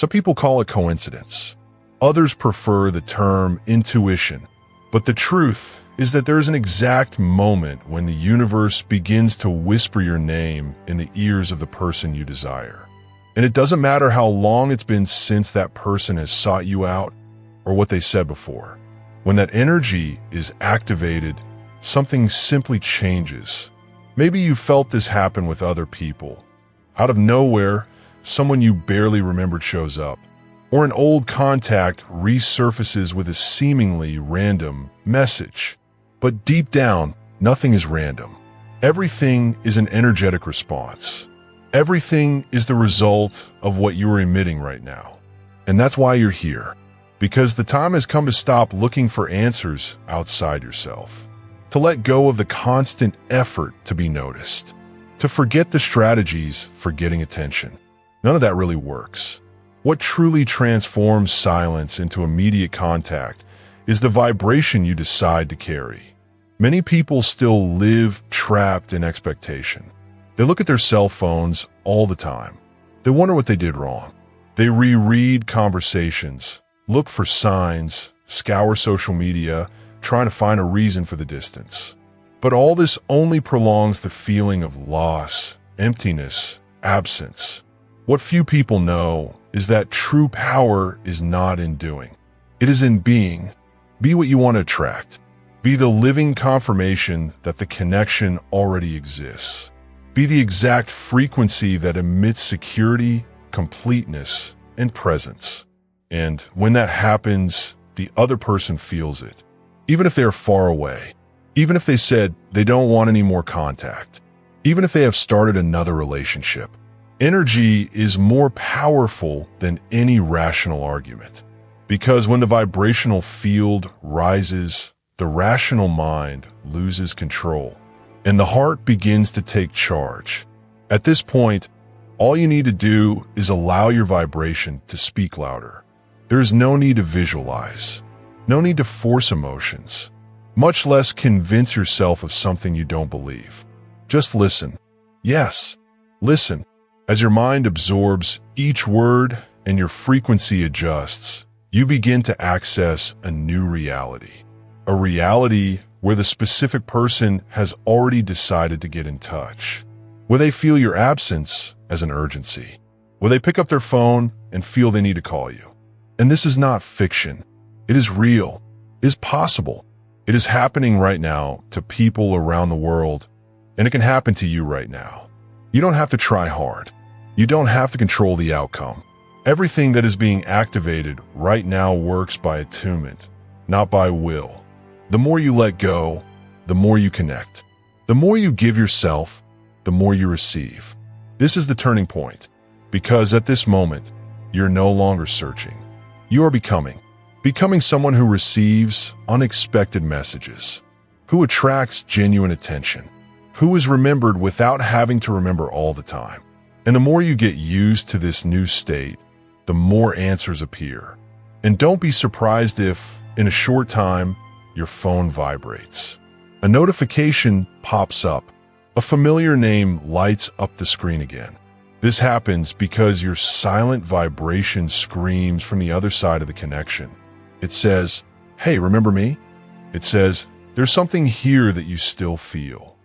Some people call it coincidence. Others prefer the term intuition. But the truth is that there is an exact moment when the universe begins to whisper your name in the ears of the person you desire. And it doesn't matter how long it's been since that person has sought you out or what they said before. When that energy is activated, something simply changes. Maybe you felt this happen with other people. Out of nowhere, someone you barely remembered shows up, or an old contact resurfaces with a seemingly random message. But deep down, nothing is random. Everything is an energetic response. Everything is the result of what you are emitting right now. And that's why you're here. Because the time has come to stop looking for answers outside yourself. To let go of the constant effort to be noticed. To forget the strategies for getting attention. None of that really works. What truly transforms silence into immediate contact is the vibration you decide to carry. Many people still live trapped in expectation. They look at their cell phones all the time. They wonder what they did wrong. They reread conversations, look for signs, scour social media, trying to find a reason for the distance. But all this only prolongs the feeling of loss, emptiness, absence. What few people know is that true power is not in doing. It is in being. Be what you want to attract. Be the living confirmation that the connection already exists. Be the exact frequency that emits security, completeness, and presence. And when that happens, the other person feels it. Even if they are far away. Even if they said they don't want any more contact. Even if they have started another relationship. Energy is more powerful than any rational argument. Because when the vibrational field rises, the rational mind loses control, and the heart begins to take charge. At this point, all you need to do is allow your vibration to speak louder. There is no need to visualize, no need to force emotions, much less convince yourself of something you don't believe. Just listen. Yes, listen. As your mind absorbs each word and your frequency adjusts, you begin to access a new reality. A reality where the specific person has already decided to get in touch. Where they feel your absence as an urgency. Where they pick up their phone and feel they need to call you. And this is not fiction. It is real. It is possible. It is happening right now to people around the world, and it can happen to you right now. You don't have to try hard. You don't have to control the outcome. Everything that is being activated right now works by attunement, not by will. The more you let go, the more you connect. The more you give yourself, the more you receive. This is the turning point, because at this moment, you're no longer searching. You are becoming someone who receives unexpected messages, who attracts genuine attention, who is remembered without having to remember all the time. And the more you get used to this new state, the more answers appear. And don't be surprised if, in a short time, your phone vibrates. A notification pops up. A familiar name lights up the screen again. This happens because your silent vibration screams from the other side of the connection. It says, "Hey, remember me?" It says, "There's something here that you still feel."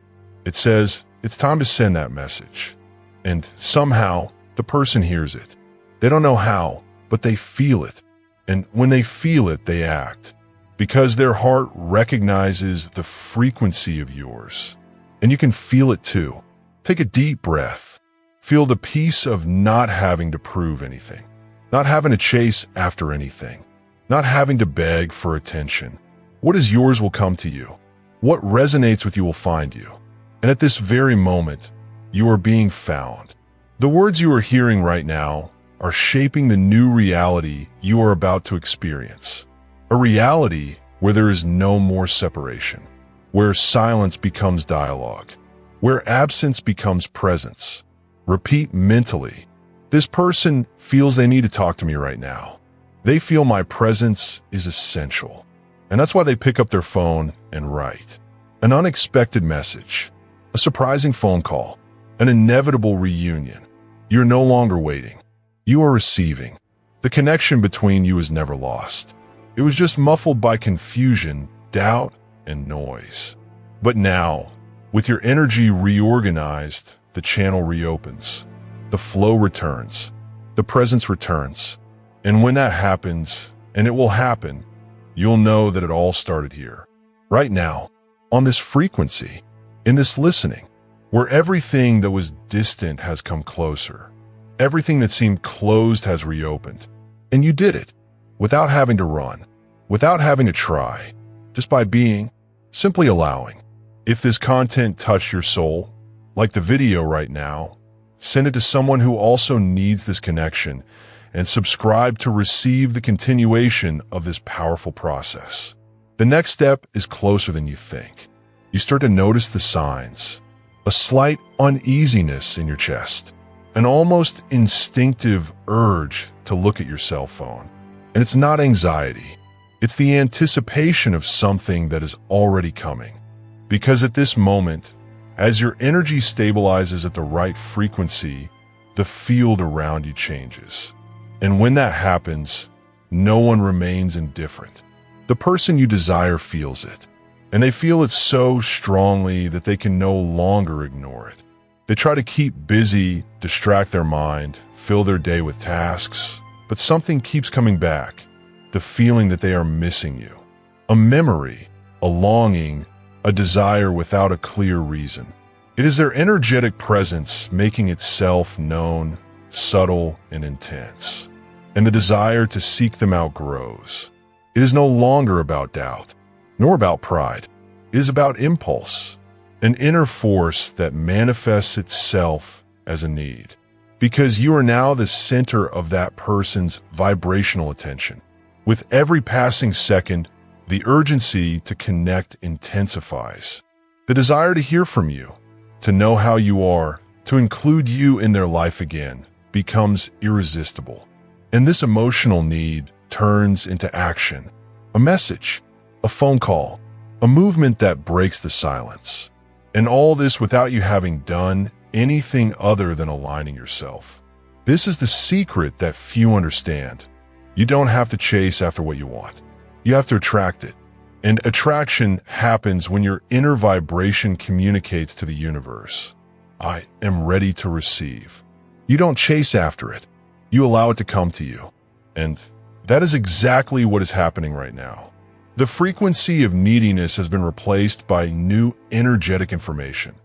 It says, "It's time to send that message." And somehow, the person hears it. They don't know how, but they feel it. And when they feel it, they act. Because their heart recognizes the frequency of yours. And you can feel it too. Take a deep breath. Feel the peace of not having to prove anything. Not having to chase after anything. Not having to beg for attention. What is yours will come to you. What resonates with you will find you. And at this very moment, you are being found. The words you are hearing right now are shaping the new reality you are about to experience. A reality where there is no more separation, where silence becomes dialogue, where absence becomes presence. Repeat mentally. This person feels they need to talk to me right now. They feel my presence is essential. And that's why they pick up their phone and write. An unexpected message, a surprising phone call, an inevitable reunion. You're no longer waiting. You are receiving. The connection between you is never lost. It was just muffled by confusion, doubt, and noise. But now, with your energy reorganized, the channel reopens. The flow returns. The presence returns. And when that happens, and it will happen, you'll know that it all started here. Right now, on this frequency, in this listening, where everything that was distant has come closer. Everything that seemed closed has reopened. And you did it, without having to run, without having to try, just by being, simply allowing. If this content touched your soul, like the video right now, send it to someone who also needs this connection and subscribe to receive the continuation of this powerful process. The next step is closer than you think. You start to notice the signs, a slight uneasiness in your chest, an almost instinctive urge to look at your cell phone. And it's not anxiety. It's the anticipation of something that is already coming. Because at this moment, as your energy stabilizes at the right frequency, the field around you changes. And when that happens, no one remains indifferent. The person you desire feels it, and they feel it so strongly that they can no longer ignore it. They try to keep busy, distract their mind, fill their day with tasks, but something keeps coming back, the feeling that they are missing you. A memory, a longing, a desire without a clear reason. It is their energetic presence making itself known, subtle, and intense. And the desire to seek them out grows. It is no longer about doubt, nor about pride. It is about impulse, an inner force that manifests itself as a need. Because you are now the center of that person's vibrational attention. With every passing second, the urgency to connect intensifies. The desire to hear from you, to know how you are, to include you in their life again, becomes irresistible. And this emotional need turns into action, a message, a phone call, a movement that breaks the silence. And all this without you having done anything other than aligning yourself. This is the secret that few understand. You don't have to chase after what you want. You have to attract it. And attraction happens when your inner vibration communicates to the universe. I am ready to receive. You don't chase after it. You allow it to come to you. And that is exactly what is happening right now. The frequency of neediness has been replaced by new energetic information.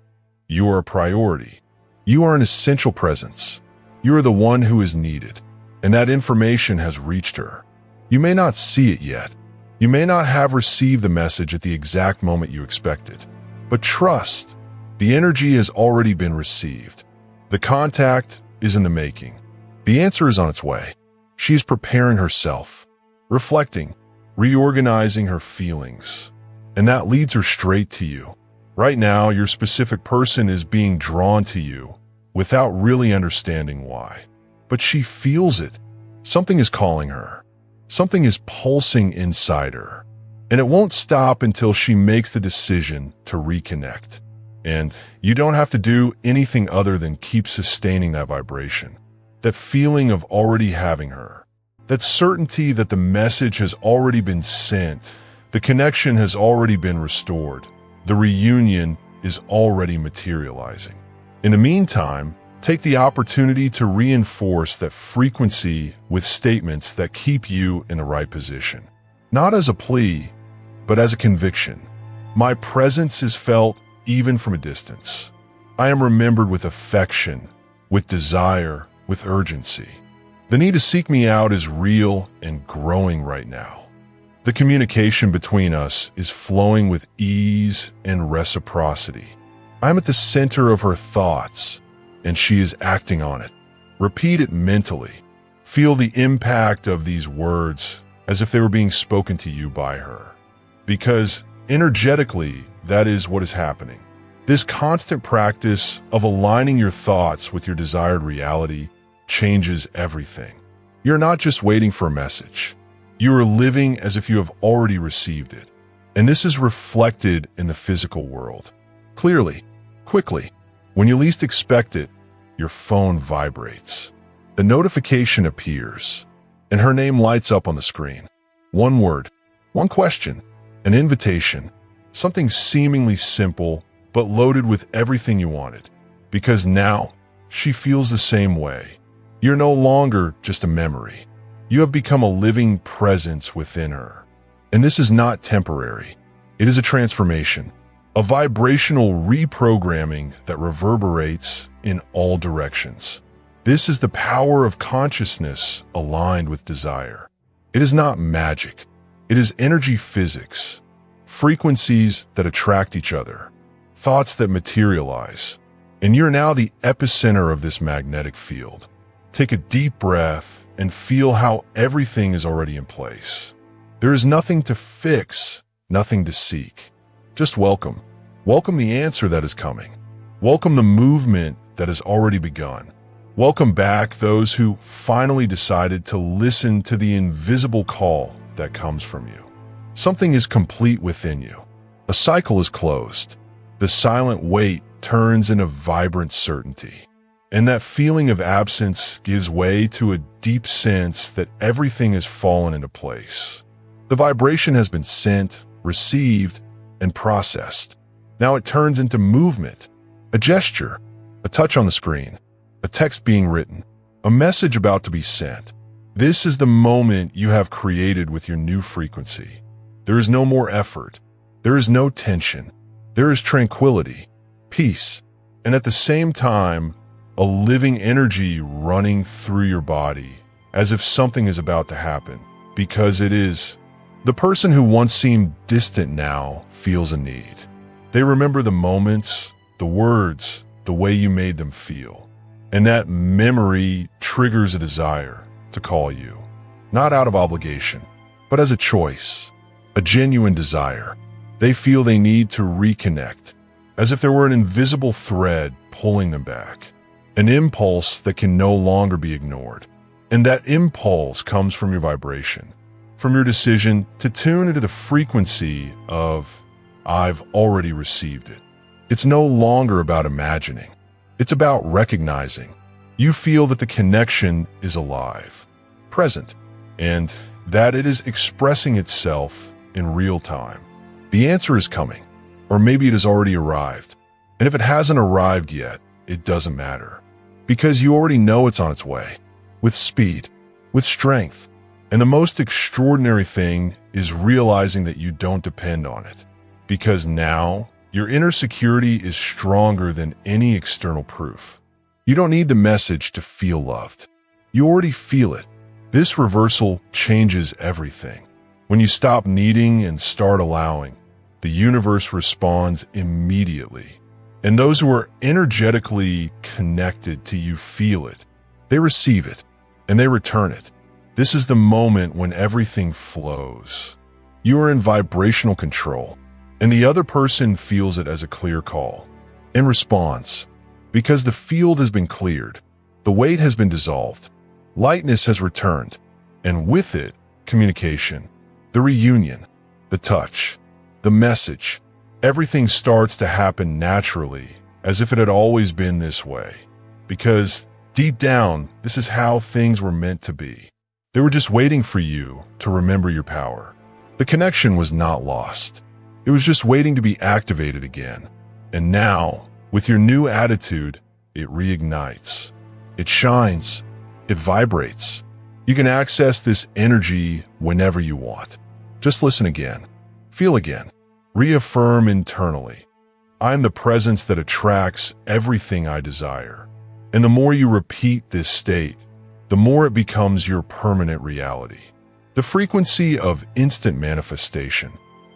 You are a priority. You are an essential presence. You are the one who is needed. And that information has reached her. You may not see it yet. You may not have received the message at the exact moment you expected. But trust, the energy has already been received. The contact is in the making. The answer is on its way. She is preparing herself, reflecting, reorganizing her feelings. And that leads her straight to you. Right now, your specific person is being drawn to you without really understanding why. But she feels it. Something is calling her. Something is pulsing inside her. And it won't stop until she makes the decision to reconnect. And you don't have to do anything other than keep sustaining that vibration. That feeling of already having her. That certainty that the message has already been sent. The connection has already been restored. The reunion is already materializing. In the meantime, take the opportunity to reinforce that frequency with statements that keep you in the right position. Not as a plea, but as a conviction. My presence is felt even from a distance. I am remembered with affection, with desire, with urgency. The need to seek me out is real and growing right now. The communication between us is flowing with ease and reciprocity. I'm at the center of her thoughts, and she is acting on it. Repeat it mentally. Feel the impact of these words as if they were being spoken to you by her. Because energetically, that is what is happening. This constant practice of aligning your thoughts with your desired reality changes everything. You're not just waiting for a message. You are living as if you have already received it. And this is reflected in the physical world. Clearly, quickly, when you least expect it, your phone vibrates. The notification appears. and her name lights up on the screen. One word, one question, an invitation, something seemingly simple, but loaded with everything you wanted. Because now, she feels the same way. You're no longer just a memory. You have become a living presence within her. And this is not temporary. It is a transformation, a vibrational reprogramming that reverberates in all directions. This is the power of consciousness aligned with desire. It is not magic. It is energy physics, frequencies that attract each other, thoughts that materialize. And you're now the epicenter of this magnetic field. Take a deep breath and feel how everything is already in place. There is nothing to fix, nothing to seek. Just welcome. Welcome the answer that is coming. Welcome the movement that has already begun. Welcome back those who finally decided to listen to the invisible call that comes from you. Something is complete within you. A cycle is closed. The silent wait turns into vibrant certainty. And that feeling of absence gives way to a deep sense that everything has fallen into place. The vibration has been sent, received, and processed. Now it turns into movement, a gesture, a touch on the screen, a text being written, a message about to be sent. This is the moment you have created with your new frequency. There is no more effort. There is no tension. There is tranquility, peace, and at the same time, a living energy running through your body as if something is about to happen, because it is. The person who once seemed distant now feels a need. They remember the moments, the words, the way you made them feel. And that memory triggers a desire to call you, not out of obligation, but as a choice, a genuine desire. They feel they need to reconnect, as if there were an invisible thread pulling them back, an impulse that can no longer be ignored. And that impulse comes from your vibration, from your decision to tune into the frequency of, I've already received it. It's no longer about imagining. It's about recognizing. You feel that the connection is alive, present, and that it is expressing itself in real time. The answer is coming, or maybe it has already arrived. And if it hasn't arrived yet, it doesn't matter, because you already know it's on its way, with speed, with strength. And the most extraordinary thing is realizing that you don't depend on it, because now your inner security is stronger than any external proof. You don't need the message to feel loved. You already feel it. This reversal changes everything. When you stop needing and start allowing, the universe responds immediately. And those who are energetically connected to you feel it. They receive it, and they return it. This is the moment when everything flows. You are in vibrational control, and the other person feels it as a clear call and responds. Because the field has been cleared, the weight has been dissolved, lightness has returned, and with it, communication, the reunion, the touch, the message. Everything starts to happen naturally, as if it had always been this way. Because deep down, this is how things were meant to be. They were just waiting for you to remember your power. The connection was not lost. It was just waiting to be activated again. And now, with your new attitude, it reignites. It shines. It vibrates. You can access this energy whenever you want. Just listen again. Feel again. Reaffirm internally. I'm the presence that attracts everything I desire. And the more you repeat this state, the more it becomes your permanent reality. The frequency of instant manifestation.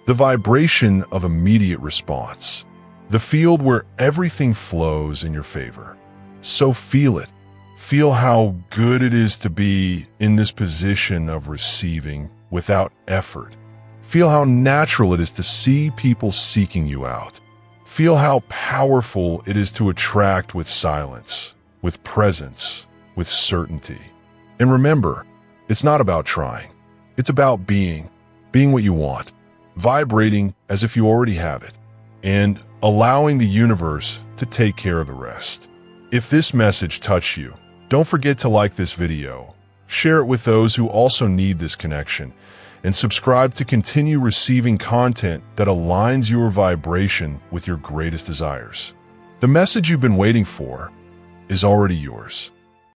The vibration of immediate response. The field where everything flows in your favor. So feel it. Feel how good it is to be in this position of receiving without effort. Feel how natural it is to see people seeking you out. Feel how powerful it is to attract with silence, with presence, with certainty. And remember, it's not about trying. It's about being what you want, vibrating as if you already have it, and allowing the universe to take care of the rest. If this message touched you, don't forget to like this video, share it with those who also need this connection, and subscribe to continue receiving content that aligns your vibration with your greatest desires. The message you've been waiting for is already yours.